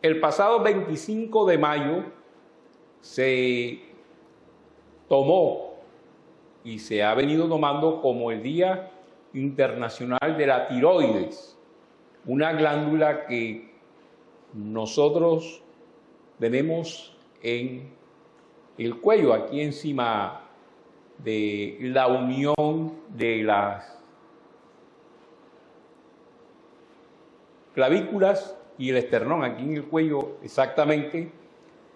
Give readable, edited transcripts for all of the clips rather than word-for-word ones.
El pasado 25 de mayo se tomó y se ha venido tomando como el Día Internacional de la Tiroides, una glándula que nosotros tenemos en el cuello, aquí encima de la unión de las clavículas y el esternón, aquí en el cuello exactamente,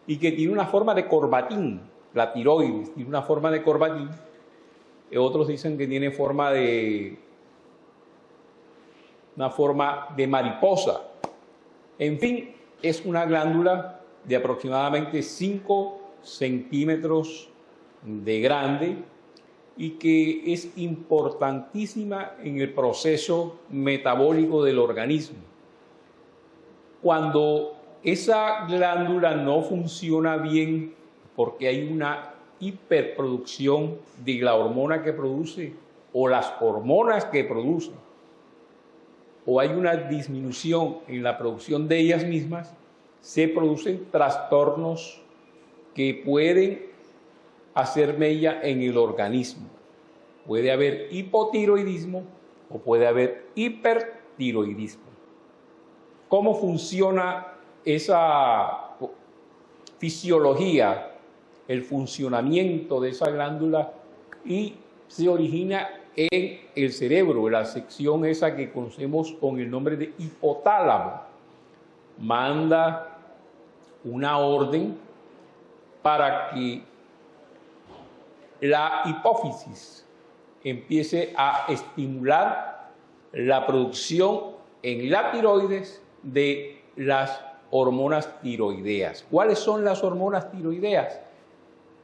y que tiene una forma de corbatín, la tiroides tiene una forma de corbatín, otros dicen que tiene una forma de mariposa. En fin, es una glándula de aproximadamente 5 centímetros de grande y que es importantísima en el proceso metabólico del organismo. Cuando esa glándula no funciona bien porque hay una hiperproducción de la hormona que produce o las hormonas que produce, o hay una disminución en la producción de ellas mismas, se producen trastornos que pueden hacer mella en el organismo. Puede haber hipotiroidismo o puede haber hipertiroidismo. ¿Cómo funciona esa fisiología, el funcionamiento de esa glándula? Y se origina en el cerebro, en la sección esa que conocemos con el nombre de hipotálamo. Manda una orden para que la hipófisis empiece a estimular la producción en la tiroides de las hormonas tiroideas. ¿Cuáles son las hormonas tiroideas?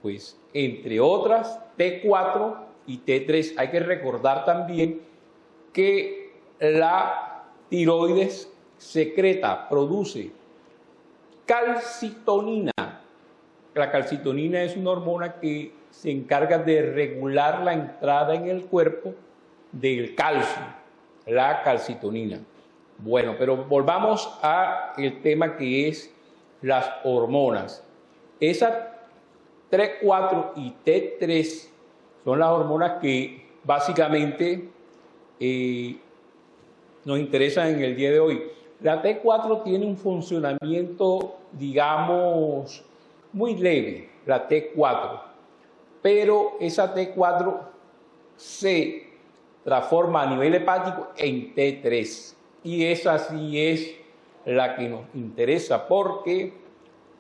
Pues entre otras T4 y T3. Hay que recordar también que la tiroides produce calcitonina. La calcitonina es una hormona que se encarga de regular la entrada en el cuerpo del calcio, la calcitonina. Bueno, pero volvamos al tema que es las hormonas. Esas T4 y T3 son las hormonas que básicamente nos interesan en el día de hoy. La T4 tiene un funcionamiento, digamos, muy leve, la T4, pero esa T4 se transforma a nivel hepático en T3 y esa sí es la que nos interesa porque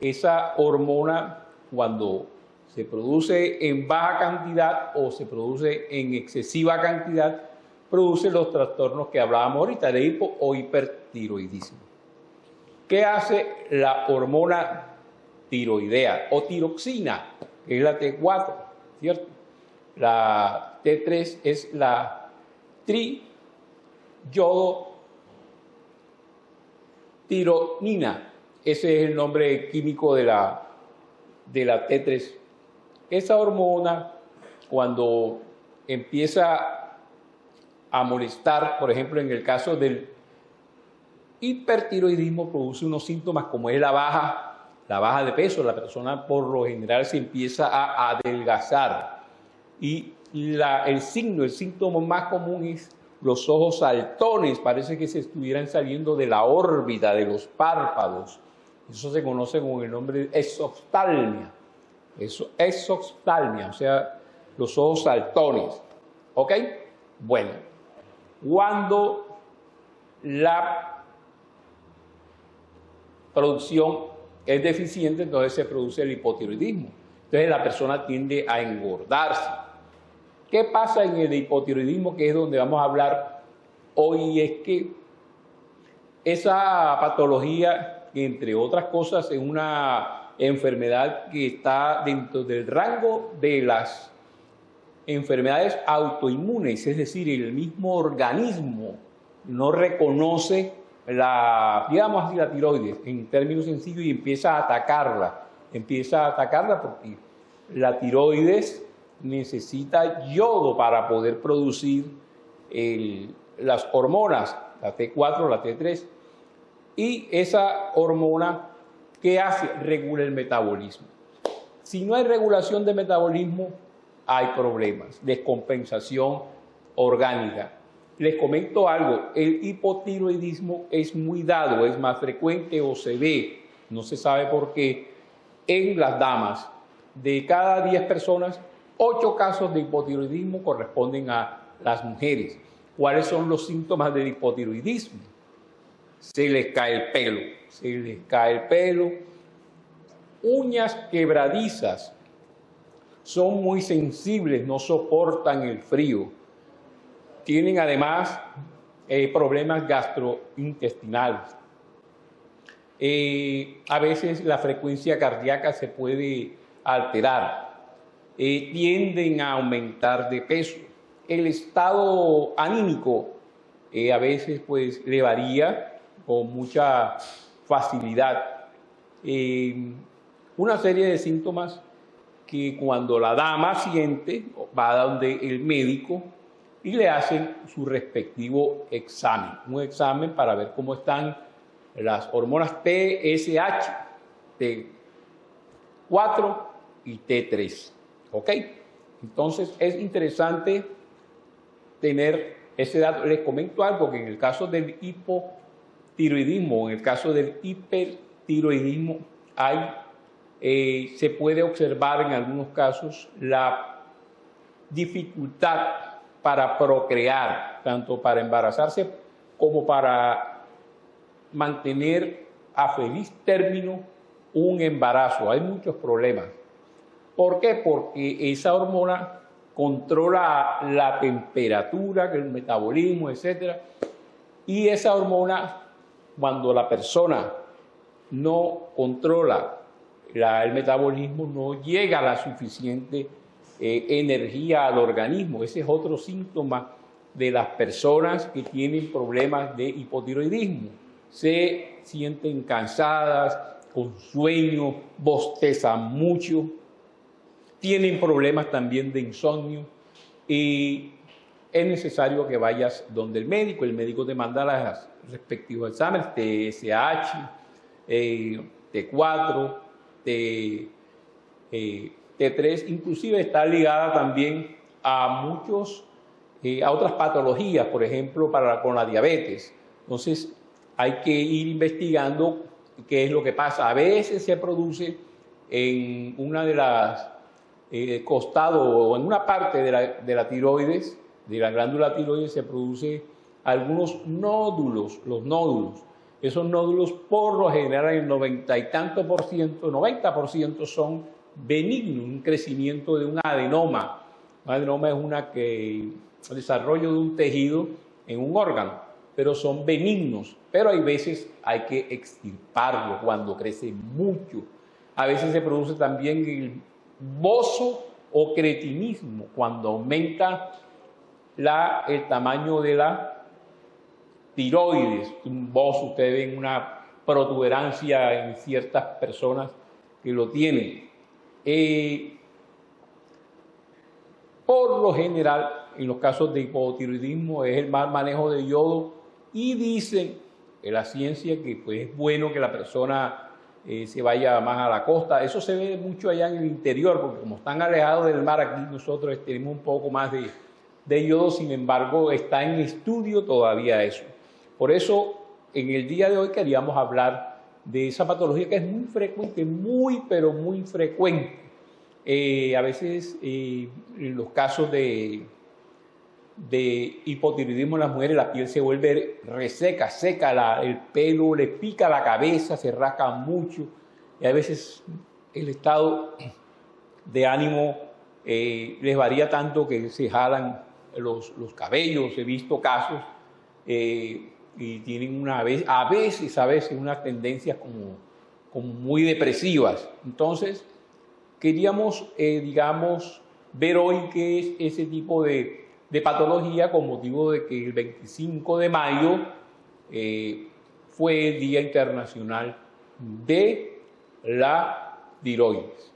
esa hormona, cuando se produce en baja cantidad o se produce en excesiva cantidad, produce los trastornos que hablábamos ahorita de hipo o hipertiroidismo. ¿Qué hace la hormona tiroidea o tiroxina, que es la T4, ¿cierto? La T3 es la triyodotironina. Ese es el nombre químico de la T3. Esa hormona, cuando empieza a molestar, por ejemplo, en el caso del hipertiroidismo, produce unos síntomas como es la baja de peso. La persona por lo general se empieza a adelgazar y el síntoma más común es los ojos saltones, parece que se estuvieran saliendo de la órbita de los párpados. Eso se conoce con el nombre de exoftalmia. Exoftalmia, o sea, los ojos saltones. ¿Ok? Bueno, cuando la producción es deficiente, entonces se produce el hipotiroidismo. Entonces la persona tiende a engordarse. ¿Qué pasa en el hipotiroidismo, que es donde vamos a hablar hoy? Es que esa patología, entre otras cosas, es una enfermedad que está dentro del rango de las enfermedades autoinmunes, es decir, el mismo organismo no reconoce digamos así, la tiroides en términos sencillos y empieza a atacarla porque la tiroides necesita yodo para poder producir las hormonas, la T4, la T3. Y esa hormona, ¿qué hace? Regula el metabolismo. Si no hay regulación de metabolismo, hay problemas, descompensación orgánica. Les comento algo, el hipotiroidismo es muy dado, es más frecuente o se ve, no se sabe por qué, en las damas. De cada 10 personas, 8 casos de hipotiroidismo corresponden a las mujeres. ¿Cuáles son los síntomas del hipotiroidismo? Se les cae el pelo, uñas quebradizas, son muy sensibles, no soportan el frío. Tienen además problemas gastrointestinales. A veces la frecuencia cardíaca se puede alterar. Tienden a aumentar de peso. El estado anímico a veces pues le varía con mucha facilidad. Una serie de síntomas que cuando la dama siente, va a donde el médico y le hacen su respectivo examen. Un examen para ver cómo están las hormonas TSH, T4 y T3. ¿Ok? Entonces es interesante tener ese dato. Les comento algo, que en el caso del hipotiroidismo, en el caso del hipertiroidismo, se puede observar en algunos casos la dificultad para procrear, tanto para embarazarse como para mantener a feliz término un embarazo. Hay muchos problemas. ¿Por qué? Porque esa hormona controla la temperatura, el metabolismo, etc. Y esa hormona, cuando la persona no controla el metabolismo, no llega a la suficiente energía al organismo. Ese es otro síntoma de las personas que tienen problemas de hipotiroidismo. Se sienten cansadas, con sueño, bostezan mucho, tienen problemas también de insomnio y es necesario que vayas donde el médico te manda los respectivos exámenes, TSH, T4, T3, inclusive está ligada también a otras patologías, por ejemplo, con la diabetes. Entonces hay que ir investigando qué es lo que pasa. A veces se produce en una de las costado o en una parte de la tiroides, de la glándula tiroides, se produce algunos nódulos, los nódulos. Esos nódulos por lo general en el 90 y tanto por ciento, 90% son benignos, un crecimiento de un adenoma. Un adenoma es el desarrollo de un tejido en un órgano, pero son benignos. Pero hay veces hay que extirparlo cuando crece mucho. A veces se produce también el bozo o cretinismo, cuando aumenta el tamaño de la tiroides. Un bozo, ustedes ven una protuberancia en ciertas personas que lo tienen. Por lo general, en los casos de hipotiroidismo es el mal manejo de yodo y dicen en la ciencia que pues, es bueno que la persona se vaya más a la costa. Eso se ve mucho allá en el interior, porque como están alejados del mar, aquí nosotros tenemos un poco más de yodo, sin embargo está en estudio todavía eso. Por eso en el día de hoy queríamos hablar de esa patología que es muy frecuente, pero muy frecuente. A veces en los casos de hipotiroidismo en las mujeres, la piel se vuelve reseca, seca, el pelo le pica la cabeza, se rasca mucho y a veces el estado de ánimo les varía tanto que se jalan los cabellos. He visto casos y tienen a veces unas tendencias como muy depresivas. Entonces queríamos, ver hoy qué es ese tipo de patología, con motivo de que el 25 de mayo fue el Día Internacional de la Tiroides.